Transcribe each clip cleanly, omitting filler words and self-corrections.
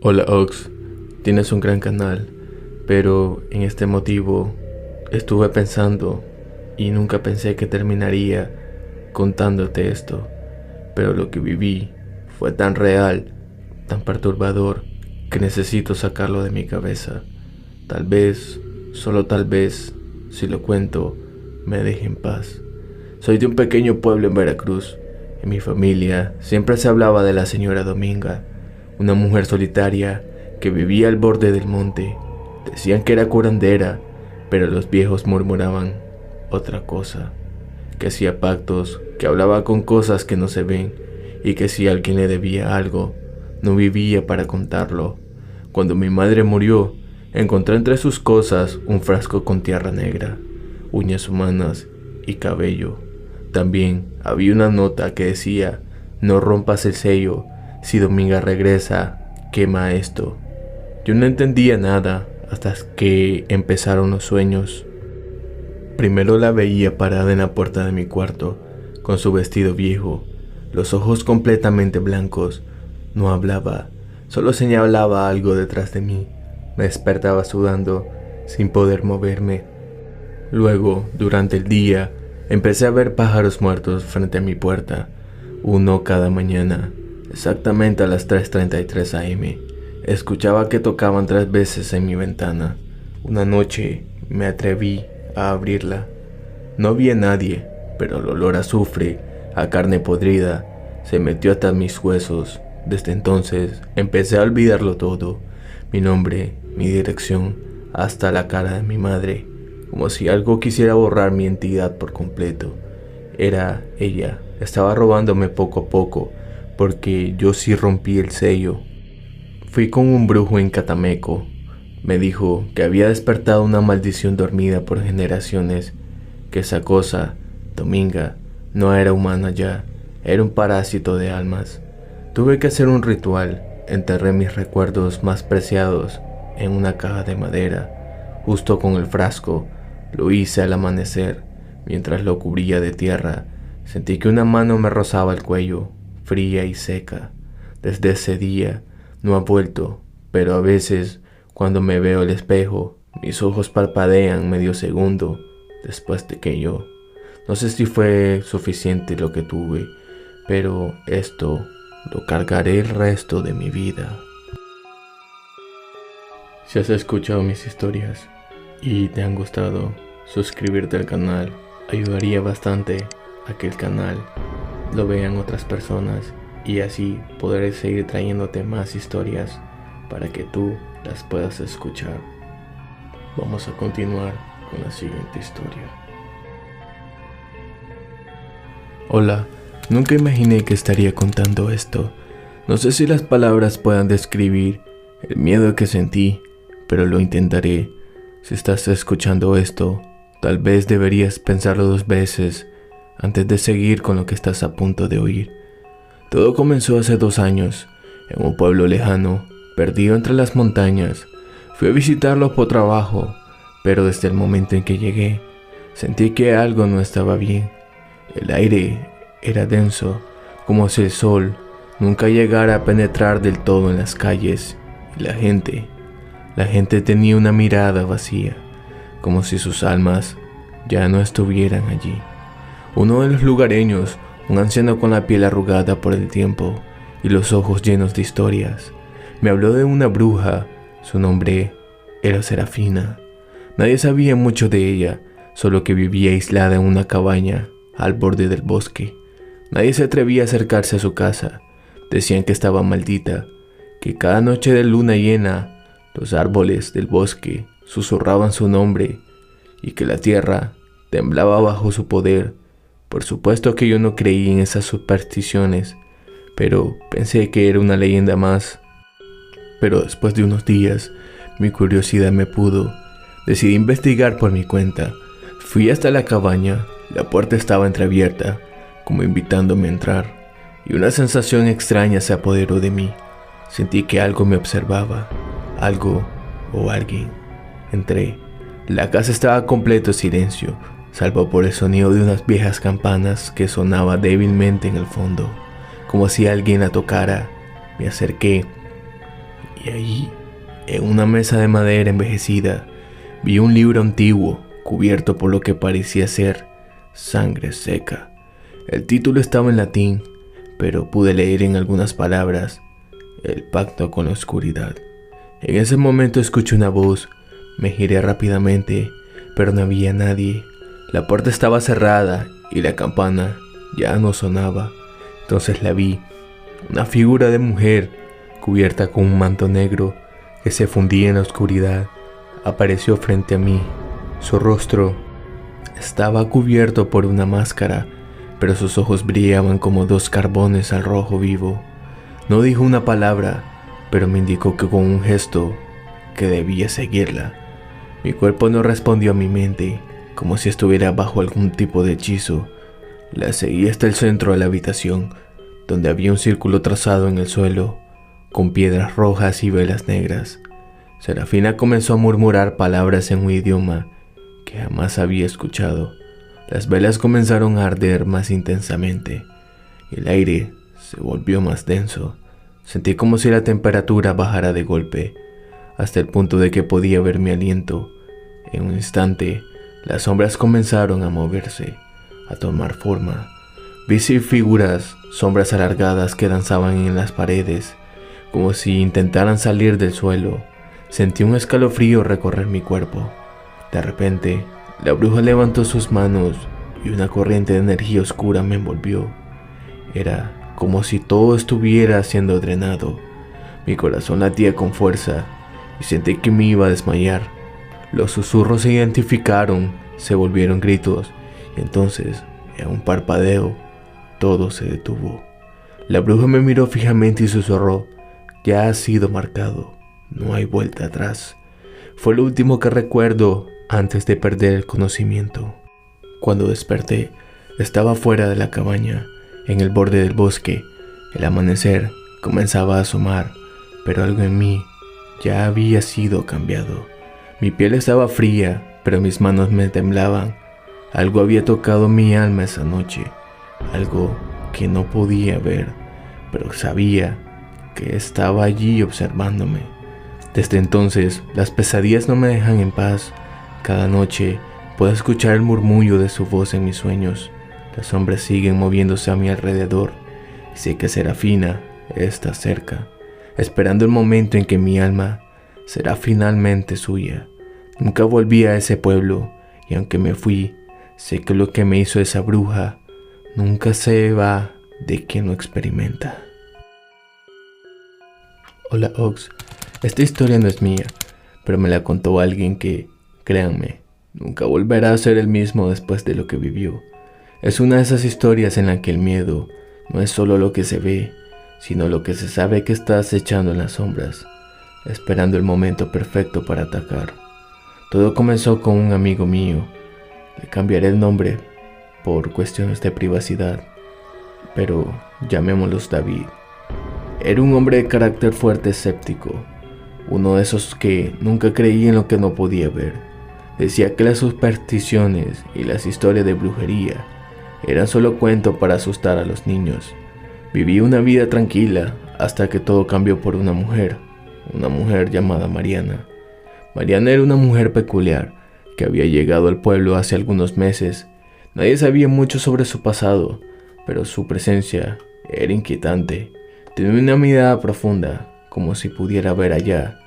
Hola Ox, tienes un gran canal, pero en este motivo estuve pensando y nunca pensé que terminaría contándote esto, pero lo que viví fue tan real, tan perturbador, que necesito sacarlo de mi cabeza. Tal vez, solo tal vez, si lo cuento, me deje en paz. Soy de un pequeño pueblo en Veracruz. En mi familia siempre se hablaba de la señora Dominga, una mujer solitaria que vivía al borde del monte. Decían que era curandera, pero los viejos murmuraban otra cosa, que hacía pactos, que hablaba con cosas que no se ven y que si alguien le debía algo, no vivía para contarlo. Cuando mi madre murió, encontré entre sus cosas un frasco con tierra negra, uñas humanas y cabello. También había una nota que decía: no rompas el sello, si Dominga regresa, quema esto. Yo no entendía nada hasta que empezaron los sueños. Primero la veía parada en la puerta de mi cuarto, con su vestido viejo, los ojos completamente blancos. No hablaba, solo señalaba algo detrás de mí. Me despertaba sudando, sin poder moverme. Luego, durante el día, empecé a ver pájaros muertos frente a mi puerta, uno cada mañana, exactamente a las 3:33 am. Escuchaba que tocaban 3 veces en mi ventana. Una noche me atreví a abrirla. No vi a nadie, pero el olor a azufre, a carne podrida, se metió hasta mis huesos. Desde entonces empecé a olvidarlo todo, mi nombre, mi dirección, hasta la cara de mi madre, como si algo quisiera borrar mi entidad por completo. Era ella, estaba robándome poco a poco, porque yo sí rompí el sello. Fui con un brujo en Catameco. Me dijo que había despertado una maldición dormida por generaciones, que esa cosa, Dominga, no era humana ya, era un parásito de almas. Tuve que hacer un ritual, enterré mis recuerdos más preciados en una caja de madera, justo con el frasco. Lo hice al amanecer, mientras lo cubría de tierra. Sentí que una mano me rozaba el cuello, fría y seca. Desde ese día no ha vuelto, pero a veces, cuando me veo al espejo, mis ojos parpadean medio segundo después de que yo. No sé si fue suficiente lo que tuve, pero esto lo cargaré el resto de mi vida. Si has escuchado mis historias y te han gustado, suscribirte al canal ayudaría bastante a que el canal lo vean otras personas y así podré seguir trayéndote más historias para que tú las puedas escuchar. Vamos a continuar con la siguiente historia. Hola, nunca imaginé que estaría contando esto. No sé si las palabras puedan describir el miedo que sentí, pero lo intentaré. Si estás escuchando esto, tal vez deberías pensarlo 2 veces antes de seguir con lo que estás a punto de oír. Todo comenzó hace 2 años, en un pueblo lejano, perdido entre las montañas. Fui a visitarlo por trabajo, pero desde el momento en que llegué, sentí que algo no estaba bien. El aire era denso, como si el sol nunca llegara a penetrar del todo en las calles, y la gente tenía una mirada vacía, como si sus almas ya no estuvieran allí. Uno de los lugareños, un anciano con la piel arrugada por el tiempo y los ojos llenos de historias, me habló de una bruja. Su nombre era Serafina. Nadie sabía mucho de ella, solo que vivía aislada en una cabaña al borde del bosque. Nadie se atrevía a acercarse a su casa. Decían que estaba maldita, que cada noche de luna llena los árboles del bosque susurraban su nombre y que la tierra temblaba bajo su poder. Por supuesto que yo no creí en esas supersticiones, pero pensé que era una leyenda más. Pero después de unos días, mi curiosidad me pudo. Decidí investigar por mi cuenta. Fui hasta la cabaña. La puerta estaba entreabierta, como invitándome a entrar, y una sensación extraña se apoderó de mí. Sentí que algo me observaba, algo o alguien. Entré. La casa estaba en completo silencio, salvo por el sonido de unas viejas campanas que sonaba débilmente en el fondo, como si alguien la tocara. Me acerqué Y ahí, en una mesa de madera envejecida, vi un libro antiguo cubierto por lo que parecía ser sangre seca. El título estaba en latín, pero pude leer en algunas palabras: el pacto con la oscuridad. En ese momento escuché una voz. Me giré rápidamente, pero no había nadie. La puerta estaba cerrada y la campana ya no sonaba. Entonces la vi, una figura de mujer cubierta con un manto negro que se fundía en la oscuridad. Apareció frente a mí. Su rostro estaba cubierto por una máscara, pero sus ojos brillaban como dos carbones al rojo vivo. No dijo una palabra, pero me indicó que con un gesto que debía seguirla. Mi cuerpo no respondió a mi mente, como si estuviera bajo algún tipo de hechizo. La seguí hasta el centro de la habitación, donde había un círculo trazado en el suelo, con piedras rojas y velas negras. Serafina comenzó a murmurar palabras en un idioma que jamás había escuchado. Las velas comenzaron a arder más intensamente. El aire se volvió más denso. Sentí como si la temperatura bajara de golpe, hasta el punto de que podía ver mi aliento. En un instante, las sombras comenzaron a moverse, a tomar forma. Vi figuras, sombras alargadas que danzaban en las paredes, como si intentaran salir del suelo. Sentí un escalofrío recorrer mi cuerpo. De repente, la bruja levantó sus manos y una corriente de energía oscura me envolvió. Era como si todo estuviera siendo drenado. Mi corazón latía con fuerza y sentí que me iba a desmayar. Los susurros se identificaron, se volvieron gritos, y entonces, en un parpadeo, todo se detuvo. La bruja me miró fijamente y susurró: ya ha sido marcado, no hay vuelta atrás. Fue lo último que recuerdo antes de perder el conocimiento. Cuando desperté, estaba fuera de la cabaña, en el borde del bosque. El amanecer comenzaba a asomar, pero algo en mí ya había sido cambiado. Mi piel estaba fría, pero mis manos me temblaban. Algo había tocado mi alma esa noche, algo que no podía ver, pero sabía que estaba allí observándome. Desde entonces, las pesadillas no me dejan en paz. Cada noche puedo escuchar el murmullo de su voz en mis sueños. Las sombras siguen moviéndose a mi alrededor y sé que Serafina está cerca, esperando el momento en que mi alma será finalmente suya. Nunca volví a ese pueblo, y aunque me fui, sé que lo que me hizo esa bruja nunca se va de quien lo experimenta. Hola Ox, esta historia no es mía, pero me la contó alguien que, créanme, nunca volverá a ser el mismo después de lo que vivió. Es una de esas historias en la que el miedo no es solo lo que se ve, sino lo que se sabe que está acechando en las sombras, esperando el momento perfecto para atacar. Todo comenzó con un amigo mío. Le cambiaré el nombre por cuestiones de privacidad, pero llamémoslos David. Era un hombre de carácter fuerte, escéptico, uno de esos que nunca creía en lo que no podía ver. Decía que las supersticiones y las historias de brujería eran solo cuentos para asustar a los niños. Vivía una vida tranquila hasta que todo cambió por una mujer llamada Mariana. Mariana era una mujer peculiar que había llegado al pueblo hace algunos meses. Nadie sabía mucho sobre su pasado, pero su presencia era inquietante. Tenía una mirada profunda, como si pudiera ver allá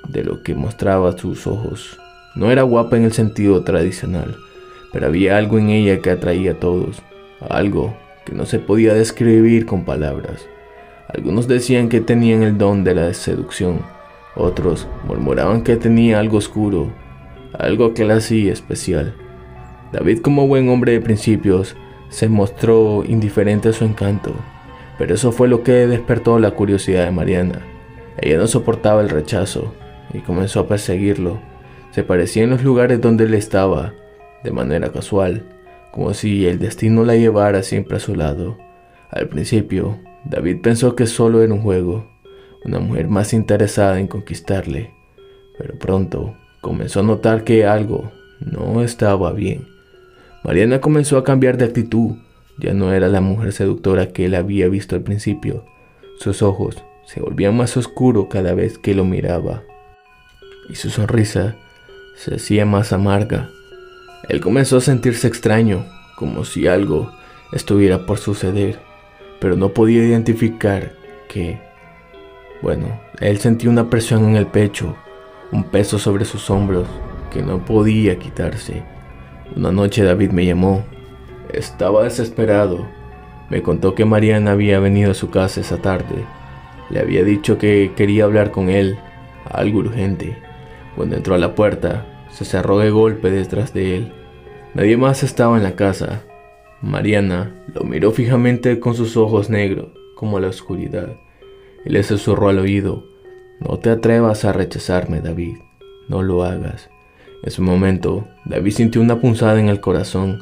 de lo que mostraba sus ojos. No era guapa en el sentido tradicional, pero había algo en ella que atraía a todos, algo que no se podía describir con palabras. Algunos decían que tenían el don de la seducción, otros murmuraban que tenía algo oscuro, algo que la hacía especial. David, como buen hombre de principios, se mostró indiferente a su encanto, pero eso fue lo que despertó la curiosidad de Mariana. Ella no soportaba el rechazo y comenzó a perseguirlo. Se parecía en los lugares donde él estaba, de manera casual, como si el destino la llevara siempre a su lado. Al principio, David pensó que solo era un juego, una mujer más interesada en conquistarle, pero pronto comenzó a notar que algo no estaba bien. Mariana comenzó a cambiar de actitud. Ya no era la mujer seductora que él había visto al principio. Sus ojos se volvía más oscuro cada vez que lo miraba, y su sonrisa se hacía más amarga. Él comenzó a sentirse extraño, como si algo estuviera por suceder, pero no podía identificar qué. Él sentía una presión en el pecho, un peso sobre sus hombros que no podía quitarse. Una noche David me llamó. Estaba desesperado. Me contó que Mariana había venido a su casa esa tarde. Le había dicho que quería hablar con él, algo urgente. Cuando entró a la puerta, se cerró de golpe detrás de él. Nadie más estaba en la casa. Mariana lo miró fijamente con sus ojos negros, como la oscuridad, y le susurró al oído: «No te atrevas a rechazarme, David. No lo hagas». En ese momento, David sintió una punzada en el corazón,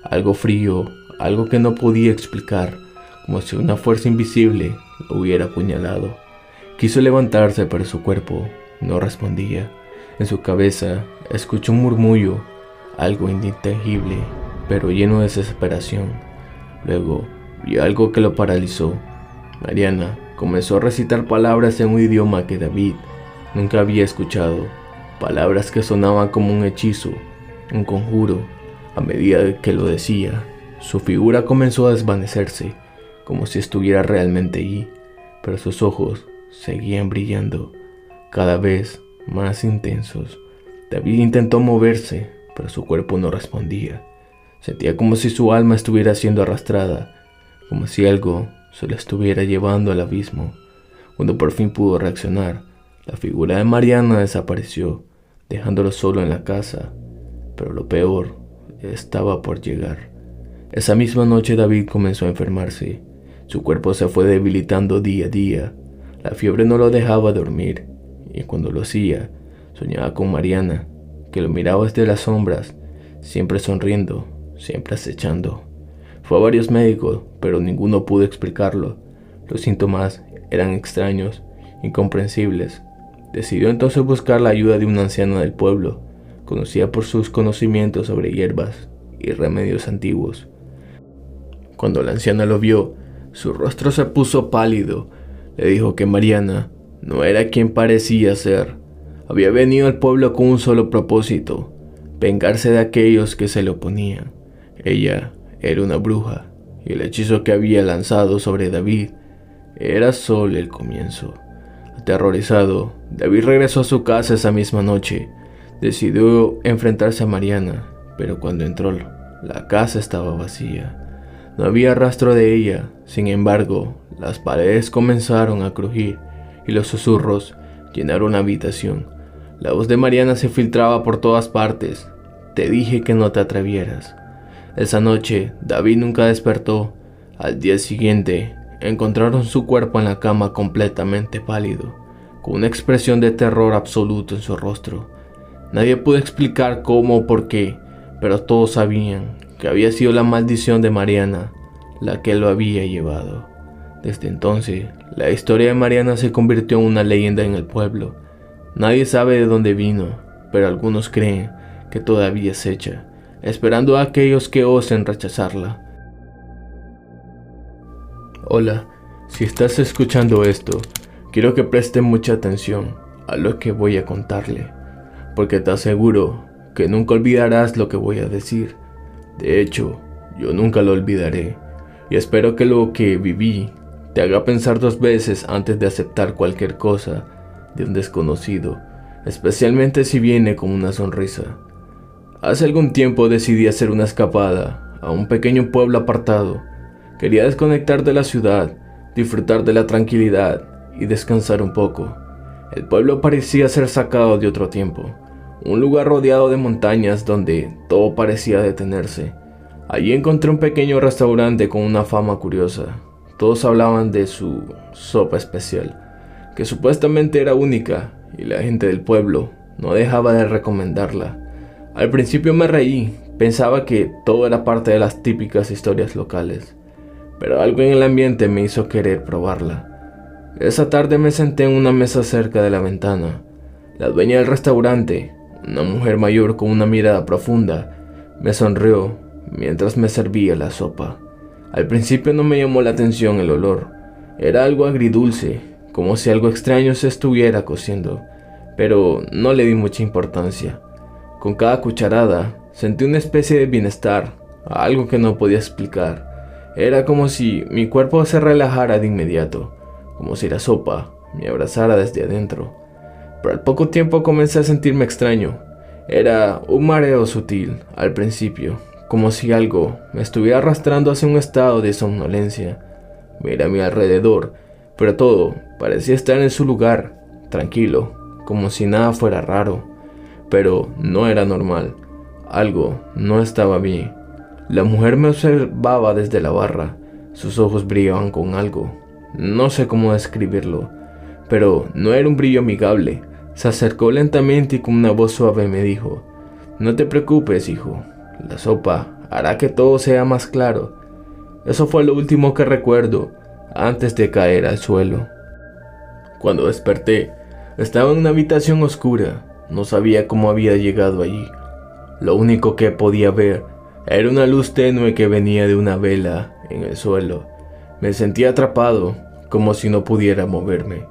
algo frío, algo que no podía explicar, como si una fuerza invisible lo hubiera apuñalado. Quiso levantarse, pero su cuerpo no respondía. En su cabeza escuchó un murmullo, algo intangible, pero lleno de desesperación. Luego vio algo que lo paralizó. Mariana comenzó a recitar palabras en un idioma que David nunca había escuchado, palabras que sonaban como un hechizo, un conjuro. A medida que lo decía, su figura comenzó a desvanecerse, como si estuviera realmente allí, pero sus ojos seguían brillando, cada vez más intensos. David intentó moverse, pero su cuerpo no respondía. Sentía como si su alma estuviera siendo arrastrada, como si algo se lo estuviera llevando al abismo. Cuando por fin pudo reaccionar, la figura de Mariana desapareció, dejándolo solo en la casa. Pero lo peor estaba por llegar. Esa misma noche David comenzó a enfermarse. Su cuerpo se fue debilitando día a día. La fiebre no lo dejaba dormir, y cuando lo hacía, soñaba con Mariana, que lo miraba desde las sombras, siempre sonriendo, siempre acechando. Fue a varios médicos, pero ninguno pudo explicarlo. Los síntomas eran extraños, incomprensibles. Decidió entonces buscar la ayuda de una anciana del pueblo, conocida por sus conocimientos sobre hierbas y remedios antiguos. Cuando la anciana lo vio, su rostro se puso pálido. Le dijo que Mariana no era quien parecía ser. Había venido al pueblo con un solo propósito: vengarse de aquellos que se le oponían. Ella era una bruja, y el hechizo que había lanzado sobre David era solo el comienzo. Aterrorizado, David regresó a su casa esa misma noche. Decidió enfrentarse a Mariana, pero cuando entró, la casa estaba vacía. No había rastro de ella. Sin embargo, las paredes comenzaron a crujir y los susurros llenaron la habitación. La voz de Mariana se filtraba por todas partes: «Te dije que no te atrevieras». Esa noche, David nunca despertó. Al día siguiente, encontraron su cuerpo en la cama completamente pálido, con una expresión de terror absoluto en su rostro. Nadie pudo explicar cómo o por qué, pero todos sabían que había sido la maldición de Mariana la que lo había llevado. Desde entonces, la historia de Mariana se convirtió en una leyenda en el pueblo. Nadie sabe de dónde vino, pero algunos creen que todavía acecha, esperando a aquellos que osen rechazarla. Hola, si estás escuchando esto, quiero que presten mucha atención a lo que voy a contarle, porque te aseguro que nunca olvidarás lo que voy a decir. De hecho, yo nunca lo olvidaré, y espero que lo que viví te haga pensar 2 veces antes de aceptar cualquier cosa de un desconocido, especialmente si viene con una sonrisa. Hace algún tiempo decidí hacer una escapada a un pequeño pueblo apartado. Quería desconectar de la ciudad, disfrutar de la tranquilidad y descansar un poco. El pueblo parecía ser sacado de otro tiempo, un lugar rodeado de montañas donde todo parecía detenerse. Allí encontré un pequeño restaurante con una fama curiosa. Todos hablaban de su sopa especial, que supuestamente era única, y la gente del pueblo no dejaba de recomendarla. Al principio me reí, pensaba que todo era parte de las típicas historias locales, pero algo en el ambiente me hizo querer probarla. Esa tarde me senté en una mesa cerca de la ventana. La dueña del restaurante, una mujer mayor con una mirada profunda, me sonrió mientras me servía la sopa. Al principio no me llamó la atención el olor. Era algo agridulce, como si algo extraño se estuviera cociendo, pero no le di mucha importancia. Con cada cucharada sentí una especie de bienestar, algo que no podía explicar. Era como si mi cuerpo se relajara de inmediato, como si la sopa me abrazara desde adentro. Pero al poco tiempo comencé a sentirme extraño. Era un mareo sutil al principio, como si algo me estuviera arrastrando hacia un estado de somnolencia. Miré a mi alrededor, pero todo parecía estar en su lugar, tranquilo, como si nada fuera raro. Pero no era normal. Algo no estaba bien. La mujer me observaba desde la barra. Sus ojos brillaban con algo. No sé cómo describirlo, pero no era un brillo amigable. Se acercó lentamente y con una voz suave me dijo: «No te preocupes, hijo. La sopa hará que todo sea más claro». Eso fue lo último que recuerdo antes de caer al suelo. Cuando desperté, estaba en una habitación oscura. No sabía cómo había llegado allí. Lo único que podía ver era una luz tenue que venía de una vela en el suelo. Me sentía atrapado, como si no pudiera moverme.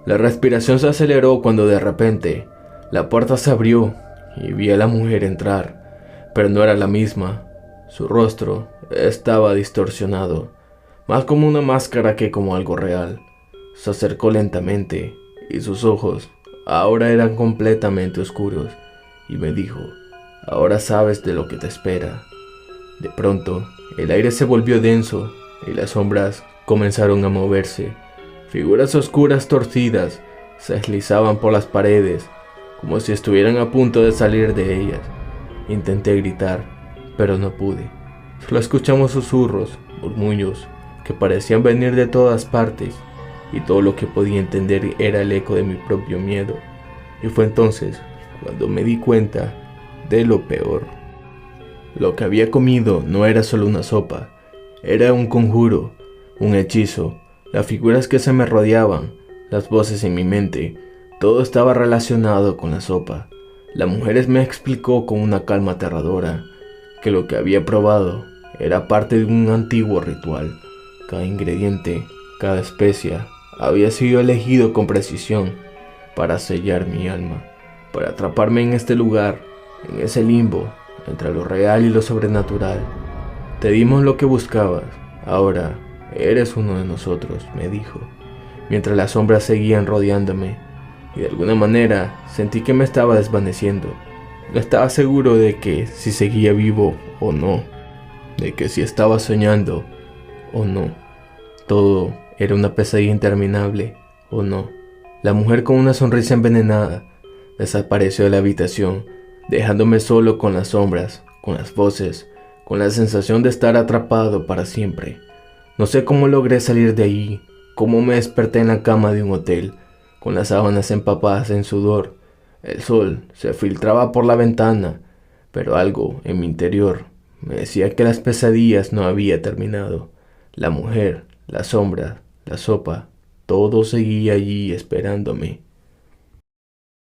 La respiración se aceleró cuando de repente la puerta se abrió y vi a la mujer entrar, pero no era la misma. Su rostro estaba distorsionado, más como una máscara que como algo real. Se acercó lentamente y sus ojos ahora eran completamente oscuros y me dijo: «Ahora sabes de lo que te espera». De pronto, el aire se volvió denso y las sombras comenzaron a moverse. Figuras oscuras torcidas se deslizaban por las paredes, como si estuvieran a punto de salir de ellas. Intenté gritar, pero no pude. Solo escuchamos susurros, murmullos, que parecían venir de todas partes, y todo lo que podía entender era el eco de mi propio miedo. Y fue entonces cuando me di cuenta de lo peor. Lo que había comido no era solo una sopa, era un conjuro, un hechizo. Las figuras que se me rodeaban, las voces en mi mente, todo estaba relacionado con la sopa. La mujer me explicó con una calma aterradora que lo que había probado era parte de un antiguo ritual. Cada ingrediente, cada especia, había sido elegido con precisión para sellar mi alma, para atraparme en este lugar, en ese limbo entre lo real y lo sobrenatural. «Te dimos lo que buscabas, ahora eres uno de nosotros», me dijo, mientras las sombras seguían rodeándome, y de alguna manera sentí que me estaba desvaneciendo. No estaba seguro de que si seguía vivo o no, de que si estaba soñando o no. Todo era una pesadilla interminable o no. La mujer con una sonrisa envenenada desapareció de la habitación, dejándome solo con las sombras, con las voces, con la sensación de estar atrapado para siempre. No sé cómo logré salir de allí, cómo me desperté en la cama de un hotel, con las sábanas empapadas en sudor. El sol se filtraba por la ventana, pero algo en mi interior me decía que las pesadillas no habían terminado. La mujer, la sombra, la sopa, todo seguía allí esperándome.